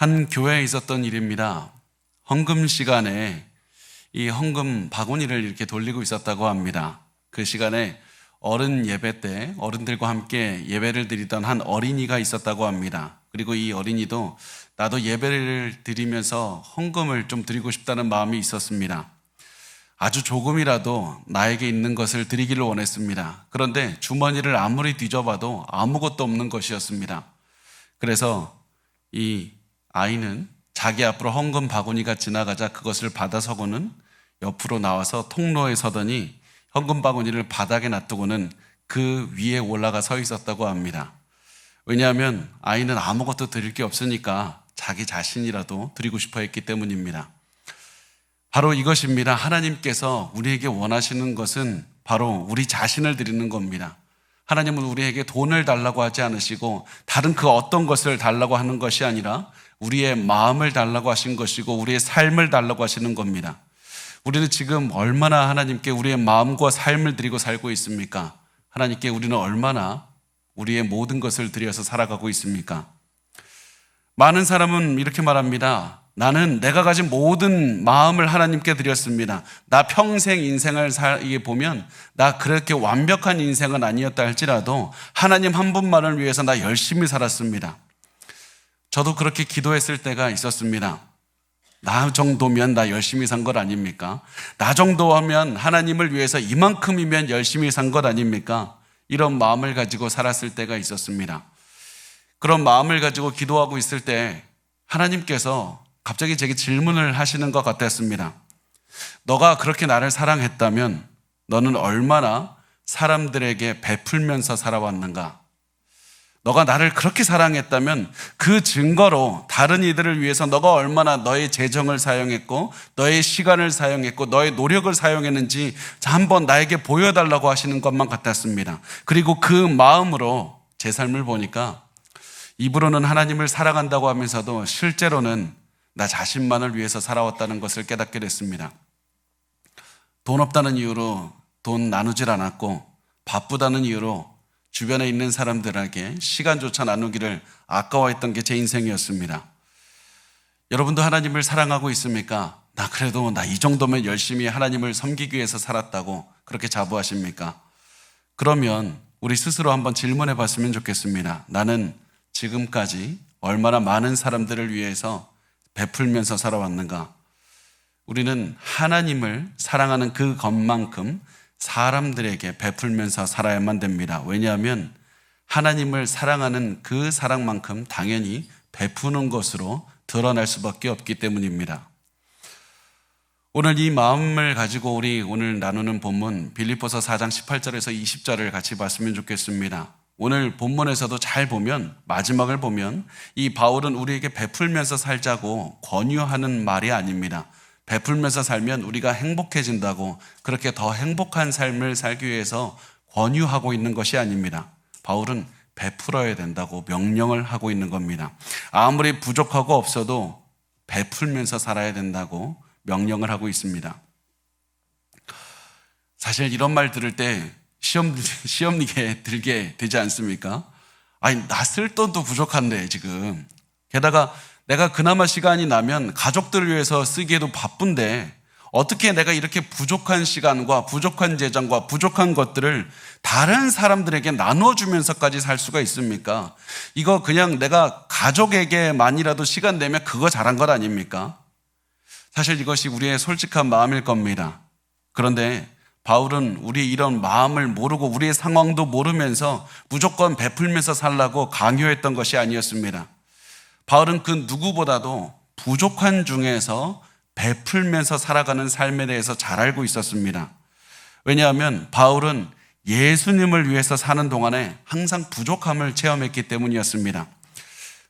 한 교회에 있었던 일입니다. 헌금 시간에 이 헌금 바구니를 이렇게 돌리고 있었다고 합니다. 그 시간에 어른 예배 때 어른들과 함께 예배를 드리던 한 어린이가 있었다고 합니다. 그리고 이 어린이도 나도 예배를 드리면서 헌금을 좀 드리고 싶다는 마음이 있었습니다. 아주 조금이라도 나에게 있는 것을 드리기를 원했습니다. 그런데 주머니를 아무리 뒤져봐도 아무것도 없는 것이었습니다. 그래서 이 아이는 자기 앞으로 헌금 바구니가 지나가자 그것을 받아서고는 옆으로 나와서 통로에 서더니 헌금 바구니를 바닥에 놔두고는 그 위에 올라가 서 있었다고 합니다. 왜냐하면 아이는 아무것도 드릴 게 없으니까 자기 자신이라도 드리고 싶어 했기 때문입니다. 바로 이것입니다. 하나님께서 우리에게 원하시는 것은 바로 우리 자신을 드리는 겁니다. 하나님은 우리에게 돈을 달라고 하지 않으시고 다른 그 어떤 것을 달라고 하는 것이 아니라 우리의 마음을 달라고 하신 것이고 우리의 삶을 달라고 하시는 겁니다. 우리는 지금 얼마나 하나님께 우리의 마음과 삶을 드리고 살고 있습니까? 하나님께 우리는 얼마나 우리의 모든 것을 드려서 살아가고 있습니까? 많은 사람은 이렇게 말합니다. 나는 내가 가진 모든 마음을 하나님께 드렸습니다. 나 평생 인생을 보면 나 그렇게 완벽한 인생은 아니었다 할지라도 하나님 한 분만을 위해서 나 열심히 살았습니다. 저도 그렇게 기도했을 때가 있었습니다. 나 정도면 나 열심히 산 것 아닙니까? 나 정도 하면 하나님을 위해서 이만큼이면 열심히 산 것 아닙니까? 이런 마음을 가지고 살았을 때가 있었습니다. 그런 마음을 가지고 기도하고 있을 때 하나님께서 갑자기 제게 질문을 하시는 것 같았습니다. 너가 그렇게 나를 사랑했다면 너는 얼마나 사람들에게 베풀면서 살아왔는가? 너가 나를 그렇게 사랑했다면 그 증거로 다른 이들을 위해서 너가 얼마나 너의 재정을 사용했고 너의 시간을 사용했고 너의 노력을 사용했는지 한번 나에게 보여달라고 하시는 것만 같았습니다. 그리고 그 마음으로 제 삶을 보니까 입으로는 하나님을 사랑한다고 하면서도 실제로는 나 자신만을 위해서 살아왔다는 것을 깨닫게 됐습니다. 돈 없다는 이유로 돈 나누질 않았고 바쁘다는 이유로 주변에 있는 사람들에게 시간조차 나누기를 아까워했던 게 제 인생이었습니다. 여러분도 하나님을 사랑하고 있습니까? 그래도 나 이 정도면 열심히 하나님을 섬기기 위해서 살았다고 그렇게 자부하십니까? 그러면 우리 스스로 한번 질문해 봤으면 좋겠습니다. 나는 지금까지 얼마나 많은 사람들을 위해서 베풀면서 살아왔는가? 우리는 하나님을 사랑하는 그 것만큼 사람들에게 베풀면서 살아야만 됩니다. 왜냐하면 하나님을 사랑하는 그 사랑만큼 당연히 베푸는 것으로 드러날 수밖에 없기 때문입니다. 오늘 이 마음을 가지고 우리 오늘 나누는 본문 빌립보서 4장 18절에서 20절을 같이 봤으면 좋겠습니다. 오늘 본문에서도 잘 보면 마지막을 보면 이 바울은 우리에게 베풀면서 살자고 권유하는 말이 아닙니다. 베풀면서 살면 우리가 행복해진다고 그렇게 더 행복한 삶을 살기 위해서 권유하고 있는 것이 아닙니다. 바울은 베풀어야 된다고 명령을 하고 있는 겁니다. 아무리 부족하고 없어도 베풀면서 살아야 된다고 명령을 하고 있습니다. 사실 이런 말 들을 때 시험리에 들게 되지 않습니까? 나 쓸 돈도 부족한데 지금 게다가 내가 그나마 시간이 나면 가족들을 위해서 쓰기에도 바쁜데 어떻게 내가 이렇게 부족한 시간과 부족한 재정과 부족한 것들을 다른 사람들에게 나눠주면서까지 살 수가 있습니까? 이거 그냥 내가 가족에게만이라도 시간 내면 그거 잘한 것 아닙니까? 사실 이것이 우리의 솔직한 마음일 겁니다. 그런데 바울은 우리 이런 마음을 모르고 우리의 상황도 모르면서 무조건 베풀면서 살라고 강요했던 것이 아니었습니다. 바울은 그 누구보다도 부족한 중에서 베풀면서 살아가는 삶에 대해서 잘 알고 있었습니다. 왜냐하면 바울은 예수님을 위해서 사는 동안에 항상 부족함을 체험했기 때문이었습니다.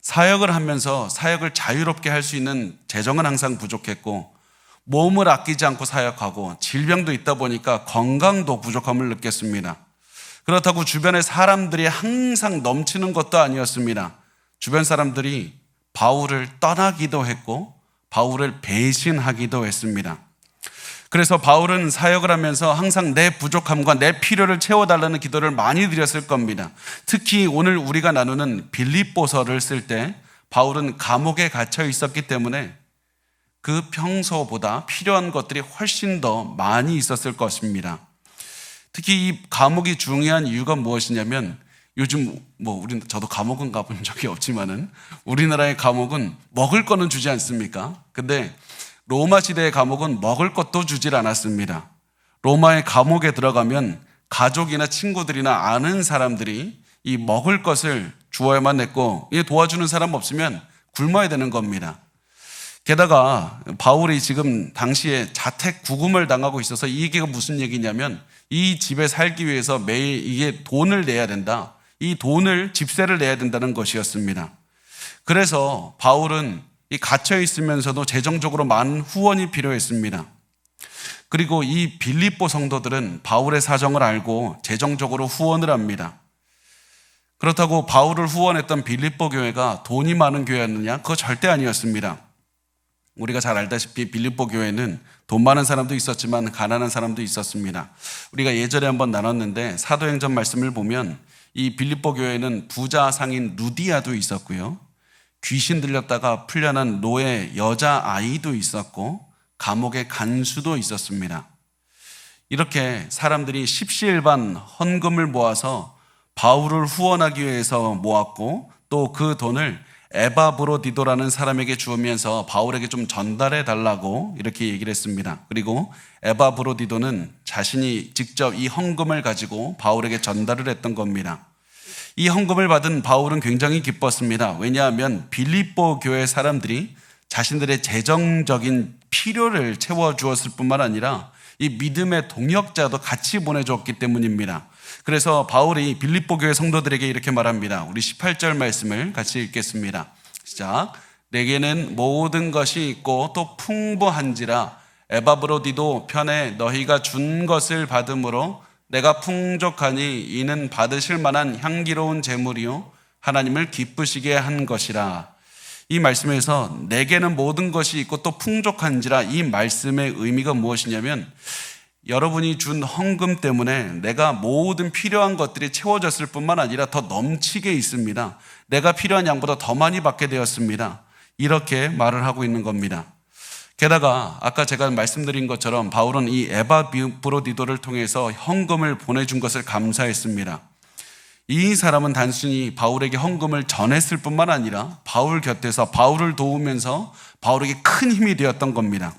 사역을 하면서 사역을 자유롭게 할 수 있는 재정은 항상 부족했고 몸을 아끼지 않고 사역하고 질병도 있다 보니까 건강도 부족함을 느꼈습니다. 그렇다고 주변에 사람들이 항상 넘치는 것도 아니었습니다. 주변 사람들이 바울을 떠나기도 했고 바울을 배신하기도 했습니다. 그래서 바울은 사역을 하면서 항상 내 부족함과 내 필요를 채워달라는 기도를 많이 드렸을 겁니다. 특히 오늘 우리가 나누는 빌립보서를 쓸 때 바울은 감옥에 갇혀 있었기 때문에 그 평소보다 필요한 것들이 훨씬 더 많이 있었을 것입니다. 특히 이 감옥이 중요한 이유가 무엇이냐면 요즘 저도 감옥은 가본 적이 없지만은 우리나라의 감옥은 먹을 거는 주지 않습니까? 근데 로마 시대의 감옥은 먹을 것도 주질 않았습니다. 로마의 감옥에 들어가면 가족이나 친구들이나 아는 사람들이 이 먹을 것을 주어야만 했고 도와주는 사람 없으면 굶어야 되는 겁니다. 게다가 바울이 지금 당시에 자택 구금을 당하고 있어서 이 얘기가 무슨 얘기냐면 이 집에 살기 위해서 매일 이게 돈을 내야 된다. 이 돈을 집세를 내야 된다는 것이었습니다. 그래서 바울은 이 갇혀 있으면서도 재정적으로 많은 후원이 필요했습니다. 그리고 이 빌립보 성도들은 바울의 사정을 알고 재정적으로 후원을 합니다. 그렇다고 바울을 후원했던 빌립보 교회가 돈이 많은 교회였느냐? 그거 절대 아니었습니다. 우리가 잘 알다시피 빌립보 교회는 돈 많은 사람도 있었지만 가난한 사람도 있었습니다. 우리가 예전에 한번 나눴는데 사도행전 말씀을 보면 이 빌립보 교회는 부자 상인 루디아도 있었고요. 귀신 들렸다가 풀려난 노예 여자아이도 있었고 감옥의 간수도 있었습니다. 이렇게 사람들이 십시일반 헌금을 모아서 바울을 후원하기 위해서 모았고 또 그 돈을 에바브로디도라는 사람에게 주면서 바울에게 좀 전달해 달라고 이렇게 얘기를 했습니다. 그리고 에바브로디도는 자신이 직접 이 헌금을 가지고 바울에게 전달을 했던 겁니다. 이 헌금을 받은 바울은 굉장히 기뻤습니다. 왜냐하면 빌립보 교회 사람들이 자신들의 재정적인 필요를 채워주었을 뿐만 아니라 이 믿음의 동역자도 같이 보내줬기 때문입니다. 그래서 바울이 빌립보 교회 성도들에게 이렇게 말합니다. 우리 18절 말씀을 같이 읽겠습니다. 시작. 내게는 모든 것이 있고 또 풍부한지라 에바브로디도 편에 너희가 준 것을 받음으로 내가 풍족하니 이는 받으실 만한 향기로운 제물이요 하나님을 기쁘시게 한 것이라. 이 말씀에서 내게는 모든 것이 있고 또 풍족한지라, 이 말씀의 의미가 무엇이냐면 여러분이 준 헌금 때문에 내가 모든 필요한 것들이 채워졌을 뿐만 아니라 더 넘치게 있습니다. 내가 필요한 양보다 더 많이 받게 되었습니다. 이렇게 말을 하고 있는 겁니다. 게다가 아까 제가 말씀드린 것처럼 바울은 이 에바브로디도를 통해서 헌금을 보내준 것을 감사했습니다. 이 사람은 단순히 바울에게 헌금을 전했을 뿐만 아니라 바울 곁에서 바울을 도우면서 바울에게 큰 힘이 되었던 겁니다.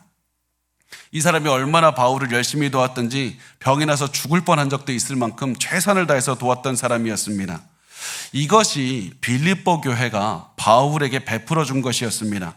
이 사람이 얼마나 바울을 열심히 도왔던지 병이 나서 죽을 뻔한 적도 있을 만큼 최선을 다해서 도왔던 사람이었습니다. 이것이 빌립보 교회가 바울에게 베풀어 준 것이었습니다.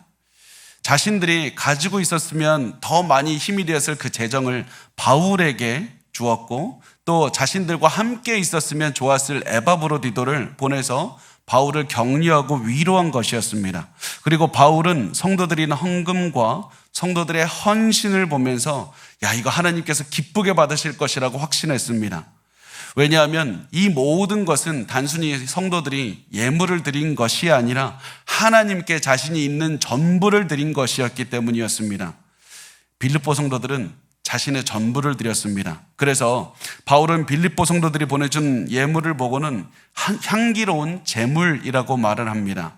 자신들이 가지고 있었으면 더 많이 힘이 되었을 그 재정을 바울에게 주었고 또 자신들과 함께 있었으면 좋았을 에바브로디도를 보내서 바울을 격려하고 위로한 것이었습니다. 그리고 바울은 성도들이 헌금과 성도들의 헌신을 보면서 이거 하나님께서 기쁘게 받으실 것이라고 확신했습니다. 왜냐하면 이 모든 것은 단순히 성도들이 예물을 드린 것이 아니라 하나님께 자신이 있는 전부를 드린 것이었기 때문이었습니다. 빌립보 성도들은 자신의 전부를 드렸습니다. 그래서 바울은 빌립보 성도들이 보내준 예물을 보고는 향기로운 제물이라고 말을 합니다.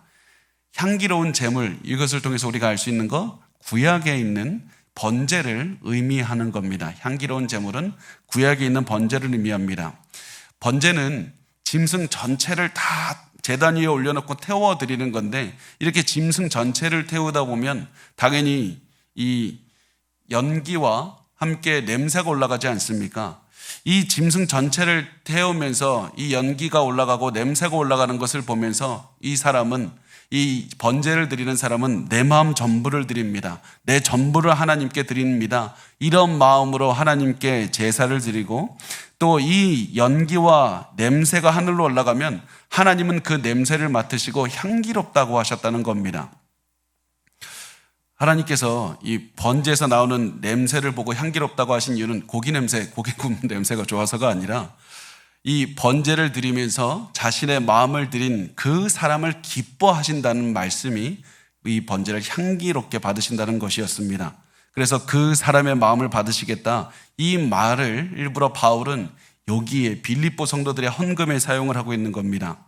향기로운 제물, 이것을 통해서 우리가 알 수 있는 거, 구약에 있는 번제를 의미하는 겁니다. 향기로운 제물은 구약에 있는 번제를 의미합니다. 번제는 짐승 전체를 다 제단 위에 올려놓고 태워드리는 건데, 이렇게 짐승 전체를 태우다 보면 당연히 이 연기와 함께 냄새가 올라가지 않습니까? 이 짐승 전체를 태우면서 이 연기가 올라가고 냄새가 올라가는 것을 보면서 이 사람은, 이 번제를 드리는 사람은 내 마음 전부를 드립니다. 내 전부를 하나님께 드립니다. 이런 마음으로 하나님께 제사를 드리고, 또 이 연기와 냄새가 하늘로 올라가면 하나님은 그 냄새를 맡으시고 향기롭다고 하셨다는 겁니다. 하나님께서 이 번제에서 나오는 냄새를 보고 향기롭다고 하신 이유는 고기 냄새, 고기 굽는 냄새가 좋아서가 아니라 이 번제를 드리면서 자신의 마음을 드린 그 사람을 기뻐하신다는 말씀이 이 번제를 향기롭게 받으신다는 것이었습니다. 그래서 그 사람의 마음을 받으시겠다, 이 말을 일부러 바울은 여기에 빌립보 성도들의 헌금에 사용을 하고 있는 겁니다.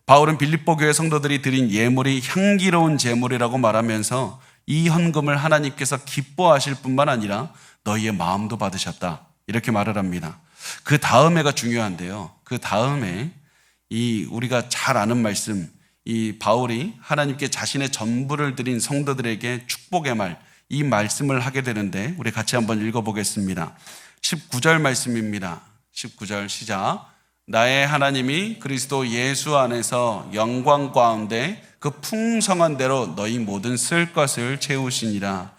바울은 빌립보 교회 성도들이 드린 예물이 향기로운 제물이라고 말하면서 이 헌금을 하나님께서 기뻐하실 뿐만 아니라 너희의 마음도 받으셨다, 이렇게 말을 합니다. 그 다음에가 중요한데요. 그 다음에 이 우리가 잘 아는 말씀, 이 바울이 하나님께 자신의 전부를 드린 성도들에게 축복의 말, 이 말씀을 하게 되는데 우리 같이 한번 읽어보겠습니다. 19절 말씀입니다. 19절 시작. 나의 하나님이 그리스도 예수 안에서 영광 가운데 그 풍성한 대로 너희 모든 쓸 것을 채우시니라.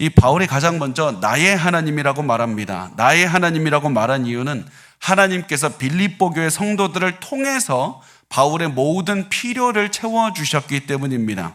이 바울이 가장 먼저 나의 하나님이라고 말합니다. 나의 하나님이라고 말한 이유는 하나님께서 빌립보 교회 성도들을 통해서 바울의 모든 필요를 채워주셨기 때문입니다.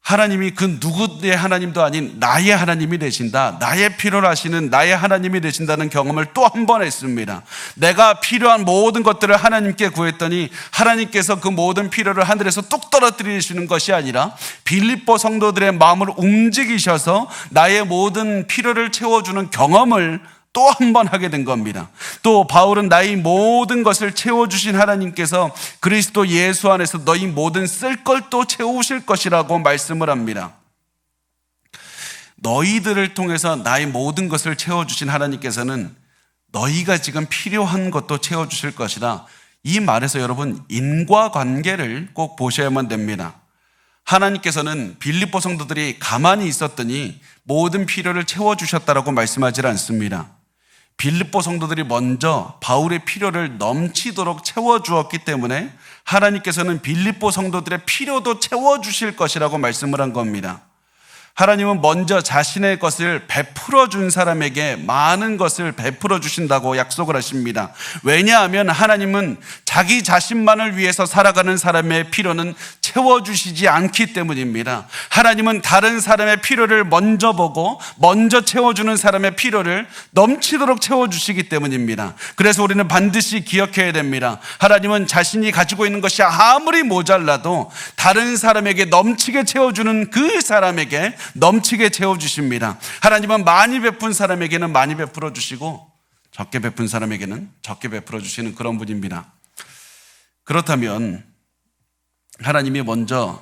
하나님이 그 누구의 하나님도 아닌 나의 하나님이 되신다, 나의 필요를 아시는 나의 하나님이 되신다는 경험을 또 한 번 했습니다. 내가 필요한 모든 것들을 하나님께 구했더니 하나님께서 그 모든 필요를 하늘에서 뚝 떨어뜨리시는 것이 아니라 빌립보 성도들의 마음을 움직이셔서 나의 모든 필요를 채워주는 경험을 또 한 번 하게 된 겁니다. 또 바울은 나의 모든 것을 채워주신 하나님께서 그리스도 예수 안에서 너희 모든 쓸 걸 또 채우실 것이라고 말씀을 합니다. 너희들을 통해서 나의 모든 것을 채워주신 하나님께서는 너희가 지금 필요한 것도 채워주실 것이다. 이 말에서 여러분 인과관계를 꼭 보셔야만 됩니다. 하나님께서는 빌립보 성도들이 가만히 있었더니 모든 필요를 채워주셨다라고 말씀하지 않습니다. 빌립보 성도들이 먼저 바울의 필요를 넘치도록 채워주었기 때문에 하나님께서는 빌립보 성도들의 필요도 채워주실 것이라고 말씀을 한 겁니다. 하나님은 먼저 자신의 것을 베풀어 준 사람에게 많은 것을 베풀어 주신다고 약속을 하십니다. 왜냐하면 하나님은 자기 자신만을 위해서 살아가는 사람의 필요는 채워주시지 않기 때문입니다. 하나님은 다른 사람의 필요를 먼저 보고 먼저 채워주는 사람의 필요를 넘치도록 채워주시기 때문입니다. 그래서 우리는 반드시 기억해야 됩니다. 하나님은 자신이 가지고 있는 것이 아무리 모자라도 다른 사람에게 넘치게 채워주는 그 사람에게 넘치게 채워주십니다. 하나님은 많이 베푼 사람에게는 많이 베풀어 주시고 적게 베푼 사람에게는 적게 베풀어 주시는 그런 분입니다. 그렇다면 하나님이 먼저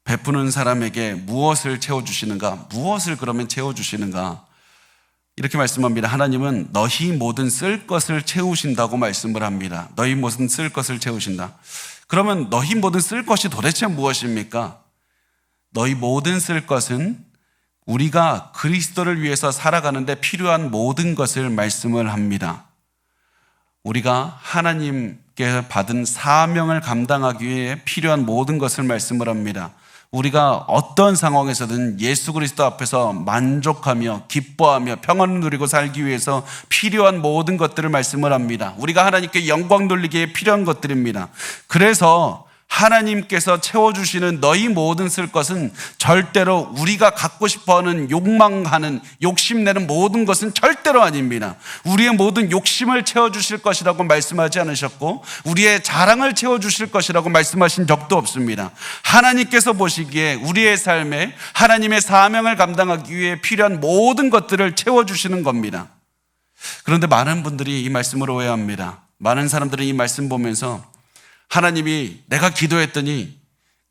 베푸는 사람에게 무엇을 채워주시는가? 무엇을 그러면 채워주시는가? 이렇게 말씀합니다. 하나님은 너희 모든 쓸 것을 채우신다고 말씀을 합니다. 너희 모든 쓸 것을 채우신다. 그러면 너희 모든 쓸 것이 도대체 무엇입니까? 너희 모든 쓸 것은 우리가 그리스도를 위해서 살아가는데 필요한 모든 것을 말씀을 합니다. 우리가 하나님께 받은 사명을 감당하기 위해 필요한 모든 것을 말씀을 합니다. 우리가 어떤 상황에서든 예수 그리스도 앞에서 만족하며 기뻐하며 평안을 누리고 살기 위해서 필요한 모든 것들을 말씀을 합니다. 우리가 하나님께 영광 돌리기에 필요한 것들입니다. 그래서 하나님께서 채워주시는 너희 모든 쓸 것은 절대로 우리가 갖고 싶어하는 욕망하는 욕심내는 모든 것은 절대로 아닙니다. 우리의 모든 욕심을 채워주실 것이라고 말씀하지 않으셨고 우리의 자랑을 채워주실 것이라고 말씀하신 적도 없습니다. 하나님께서 보시기에 우리의 삶에 하나님의 사명을 감당하기 위해 필요한 모든 것들을 채워주시는 겁니다. 그런데 많은 분들이 이 말씀을 오해합니다. 많은 사람들은 이 말씀 보면서 하나님이 내가 기도했더니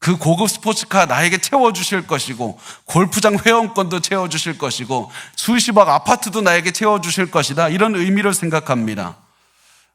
그 고급 스포츠카 나에게 채워주실 것이고 골프장 회원권도 채워주실 것이고 수십억 아파트도 나에게 채워주실 것이다, 이런 의미로 생각합니다.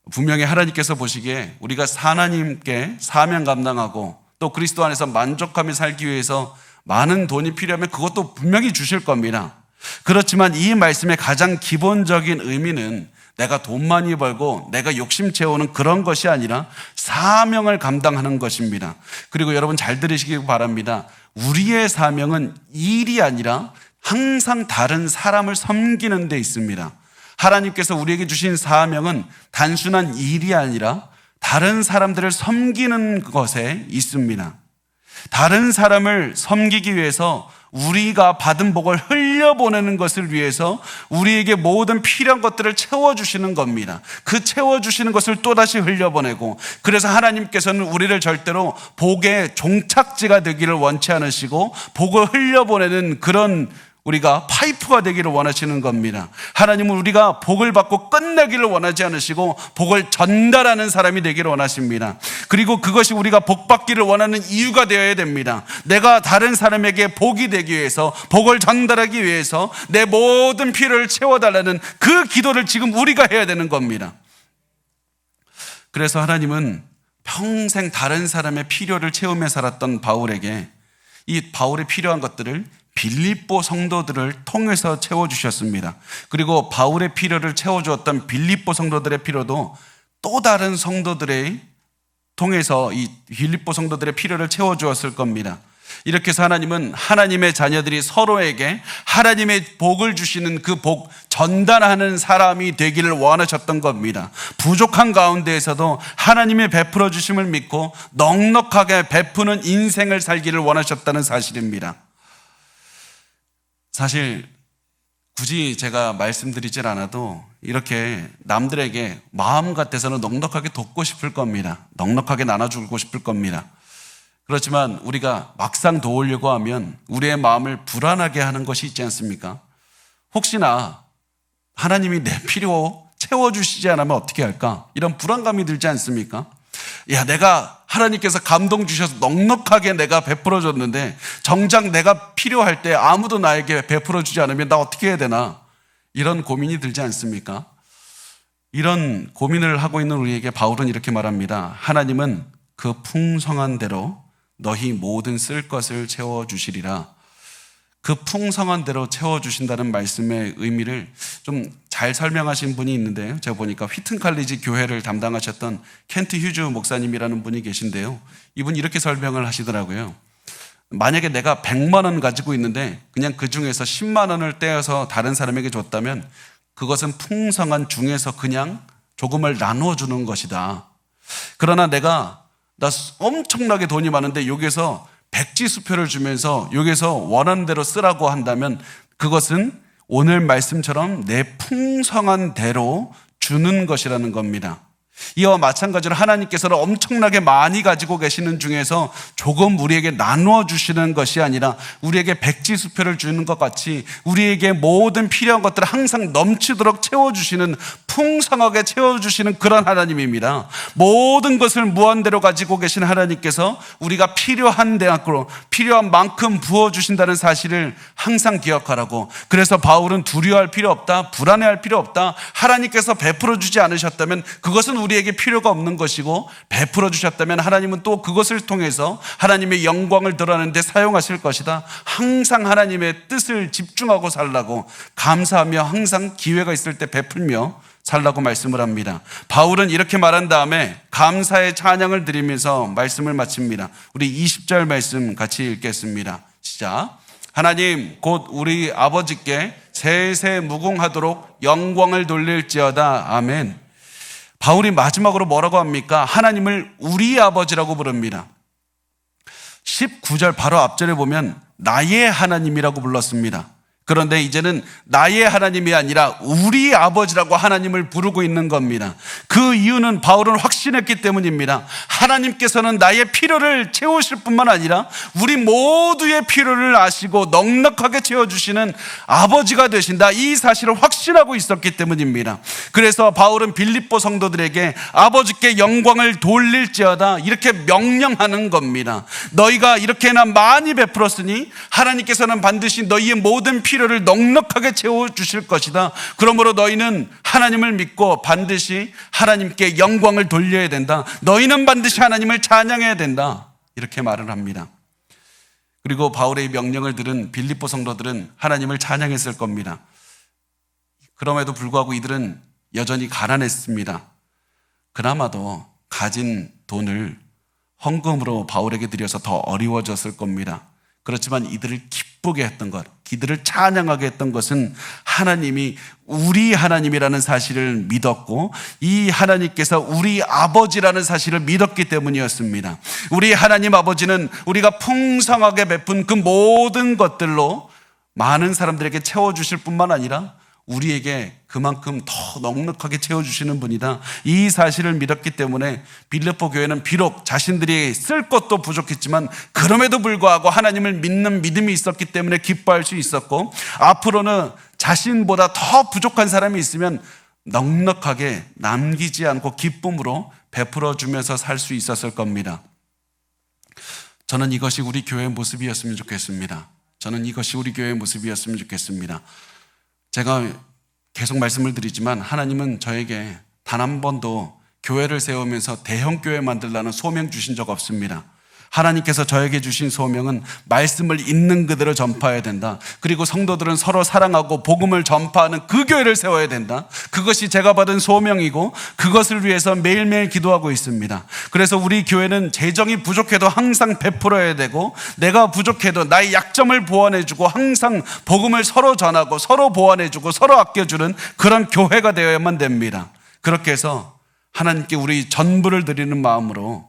분명히 하나님께서 보시기에 우리가 하나님께 사명 감당하고 또 그리스도 안에서 만족하며 살기 위해서 많은 돈이 필요하면 그것도 분명히 주실 겁니다. 그렇지만 이 말씀의 가장 기본적인 의미는 내가 돈 많이 벌고 내가 욕심 채우는 그런 것이 아니라 사명을 감당하는 것입니다. 그리고 여러분 잘 들으시기 바랍니다. 우리의 사명은 일이 아니라 항상 다른 사람을 섬기는 데 있습니다. 하나님께서 우리에게 주신 사명은 단순한 일이 아니라 다른 사람들을 섬기는 것에 있습니다. 다른 사람을 섬기기 위해서 우리가 받은 복을 흘려보내는 것을 위해서 우리에게 모든 필요한 것들을 채워주시는 겁니다. 그 채워주시는 것을 또다시 흘려보내고, 그래서 하나님께서는 우리를 절대로 복의 종착지가 되기를 원치 않으시고 복을 흘려보내는 그런 우리가 파이프가 되기를 원하시는 겁니다. 하나님은 우리가 복을 받고 끝내기를 원하지 않으시고 복을 전달하는 사람이 되기를 원하십니다. 그리고 그것이 우리가 복 받기를 원하는 이유가 되어야 됩니다. 내가 다른 사람에게 복이 되기 위해서, 복을 전달하기 위해서 내 모든 필요를 채워달라는 그 기도를 지금 우리가 해야 되는 겁니다. 그래서 하나님은 평생 다른 사람의 필요를 채우며 살았던 바울에게 이 바울의 필요한 것들을 빌립보 성도들을 통해서 채워주셨습니다. 그리고 바울의 필요를 채워주었던 빌립보 성도들의 필요도 또 다른 성도들의 통해서 이 빌립보 성도들의 필요를 채워주었을 겁니다. 이렇게 해서 하나님은 하나님의 자녀들이 서로에게 하나님의 복을 주시는 그 복 전달하는 사람이 되기를 원하셨던 겁니다. 부족한 가운데에서도 하나님의 베풀어 주심을 믿고 넉넉하게 베푸는 인생을 살기를 원하셨다는 사실입니다. 사실 굳이 제가 말씀드리질 않아도 이렇게 남들에게 마음 같아서는 넉넉하게 돕고 싶을 겁니다. 넉넉하게 나눠주고 싶을 겁니다. 그렇지만 우리가 막상 도우려고 하면 우리의 마음을 불안하게 하는 것이 있지 않습니까? 혹시나 하나님이 내 필요 채워주시지 않으면 어떻게 할까? 이런 불안감이 들지 않습니까? 야, 내가 하나님께서 감동 주셔서 넉넉하게 내가 베풀어 줬는데 정작 내가 필요할 때 아무도 나에게 베풀어 주지 않으면 나 어떻게 해야 되나? 이런 고민이 들지 않습니까? 이런 고민을 하고 있는 우리에게 바울은 이렇게 말합니다. 하나님은 그 풍성한 대로 너희 모든 쓸 것을 채워주시리라. 그 풍성한 대로 채워주신다는 말씀의 의미를 좀 잘 설명하신 분이 있는데요. 제가 보니까 휘튼칼리지 교회를 담당하셨던 켄트 휴즈 목사님이라는 분이 계신데요. 이분이 이렇게 설명을 하시더라고요. 만약에 내가 100만 원 가지고 있는데 그냥 그 중에서 10만 원을 떼어서 다른 사람에게 줬다면 그것은 풍성한 중에서 그냥 조금을 나누어 주는 것이다. 그러나 나 엄청나게 돈이 많은데 여기서 백지수표를 주면서 여기서 원하는 대로 쓰라고 한다면 그것은 오늘 말씀처럼 내 풍성한 대로 주는 것이라는 겁니다. 이와 마찬가지로 하나님께서는 엄청나게 많이 가지고 계시는 중에서 조금 우리에게 나누어 주시는 것이 아니라 우리에게 백지수표를 주는 것 같이 우리에게 모든 필요한 것들을 항상 넘치도록 채워주시는, 풍성하게 채워주시는 그런 하나님입니다. 모든 것을 무한대로 가지고 계신 하나님께서 우리가 필요한 대학으로 필요한 만큼 부어주신다는 사실을 항상 기억하라고. 그래서 바울은 두려워할 필요 없다, 불안해할 필요 없다. 하나님께서 베풀어 주지 않으셨다면 그것은 우리에게 필요가 없는 것이고, 베풀어 주셨다면 하나님은 또 그것을 통해서 하나님의 영광을 드러내는 데 사용하실 것이다. 항상 하나님의 뜻을 집중하고 살라고, 감사하며 항상 기회가 있을 때 베풀며 살라고 말씀을 합니다. 바울은 이렇게 말한 다음에 감사의 찬양을 드리면서 말씀을 마칩니다. 우리 20절 말씀 같이 읽겠습니다. 시작. 하나님 곧 우리 아버지께 세세 무궁하도록 영광을 돌릴지어다. 아멘. 바울이 마지막으로 뭐라고 합니까? 하나님을 우리 아버지라고 부릅니다. 19절 바로 앞절에 보면 나의 하나님이라고 불렀습니다. 그런데 이제는 나의 하나님이 아니라 우리 아버지라고 하나님을 부르고 있는 겁니다. 그 이유는 바울은 확신했기 때문입니다. 하나님께서는 나의 필요를 채우실 뿐만 아니라 우리 모두의 필요를 아시고 넉넉하게 채워주시는 아버지가 되신다, 이 사실을 확신하고 있었기 때문입니다. 그래서 바울은 빌립보 성도들에게 아버지께 영광을 돌릴지어다 이렇게 명령하는 겁니다. 너희가 이렇게나 많이 베풀었으니 하나님께서는 반드시 너희의 모든 필요를 넉넉하게 채워주실 것이다. 그러므로 너희는 하나님을 믿고 반드시 하나님께 영광을 돌려야 된다. 너희는 반드시 하나님을 찬양해야 된다. 이렇게 말을 합니다. 그리고 바울의 명령을 들은 빌립보 성도들은 하나님을 찬양했을 겁니다. 그럼에도 불구하고 이들은 여전히 가난했습니다. 그나마도 가진 돈을 헌금으로 바울에게 드려서 더 어려워졌을 겁니다. 그렇지만 이들을 기쁘게 했던 것, 이들을 찬양하게 했던 것은 하나님이 우리 하나님이라는 사실을 믿었고 이 하나님께서 우리 아버지라는 사실을 믿었기 때문이었습니다. 우리 하나님 아버지는 우리가 풍성하게 베푼 그 모든 것들로 많은 사람들에게 채워주실 뿐만 아니라 우리에게 그만큼 더 넉넉하게 채워주시는 분이다. 이 사실을 믿었기 때문에 빌립보 교회는 비록 자신들이 쓸 것도 부족했지만 그럼에도 불구하고 하나님을 믿는 믿음이 있었기 때문에 기뻐할 수 있었고, 앞으로는 자신보다 더 부족한 사람이 있으면 넉넉하게 남기지 않고 기쁨으로 베풀어 주면서 살 수 있었을 겁니다. 저는 이것이 우리 교회의 모습이었으면 좋겠습니다. 저는 이것이 우리 교회의 모습이었으면 좋겠습니다. 제가 계속 말씀을 드리지만 하나님은 저에게 단 한 번도 교회를 세우면서 대형 교회 만들라는 소명 주신 적 없습니다. 하나님께서 저에게 주신 소명은 말씀을 있는 그대로 전파해야 된다. 그리고 성도들은 서로 사랑하고 복음을 전파하는 그 교회를 세워야 된다. 그것이 제가 받은 소명이고 그것을 위해서 매일매일 기도하고 있습니다. 그래서 우리 교회는 재정이 부족해도 항상 베풀어야 되고, 내가 부족해도 나의 약점을 보완해주고 항상 복음을 서로 전하고 서로 보완해주고 서로 아껴주는 그런 교회가 되어야만 됩니다. 그렇게 해서 하나님께 우리 전부를 드리는 마음으로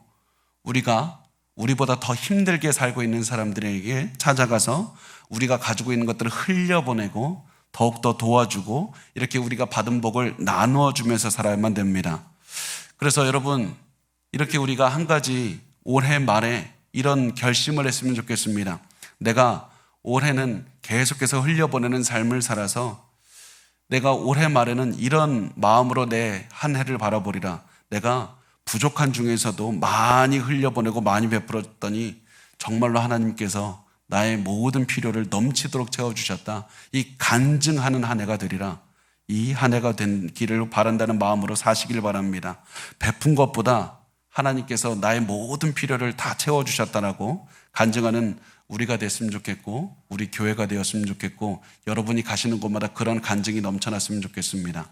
우리보다 더 힘들게 살고 있는 사람들에게 찾아가서 우리가 가지고 있는 것들을 흘려보내고 더욱더 도와주고 이렇게 우리가 받은 복을 나누어 주면서 살아야만 됩니다. 그래서 여러분, 이렇게 우리가 한 가지 올해 말에 이런 결심을 했으면 좋겠습니다. 내가 올해는 계속해서 흘려보내는 삶을 살아서 내가 올해 말에는 이런 마음으로 내 한 해를 바라보리라. 내가 부족한 중에서도 많이 흘려보내고 많이 베풀었더니 정말로 하나님께서 나의 모든 필요를 넘치도록 채워주셨다. 이 간증하는 한 해가 되리라. 이 한 해가 되기를 바란다는 마음으로 사시길 바랍니다. 베푼 것보다 하나님께서 나의 모든 필요를 다 채워주셨다라고 간증하는 우리가 됐으면 좋겠고, 우리 교회가 되었으면 좋겠고, 여러분이 가시는 곳마다 그런 간증이 넘쳐났으면 좋겠습니다.